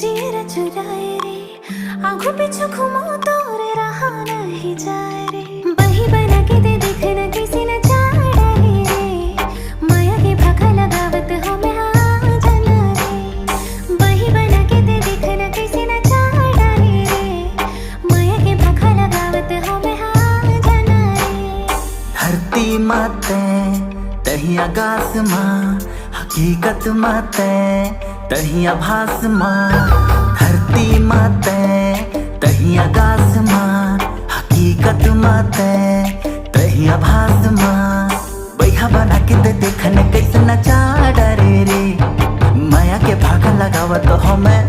जीर चुराए रे आंखों पीछे घुमाओ तो रे रहा नहीं जाए रे बही बना के दे देख न किसी न चाड़ा रे माया के भागा लगावत हमें हाँ जाना रे बही बना के दे देख न किसी न चाड़ा रे माया के भागा लगावत हमें हाँ जाना रे धरती माते तही आकाश माँ हकीकत माते तही आभास माँ धरती माते तही आकाश माँ हकीकत माते तही आभास माँ बैहा बना के दे देखने कैसे नचा डरे रे माया के भागा लगावत हमें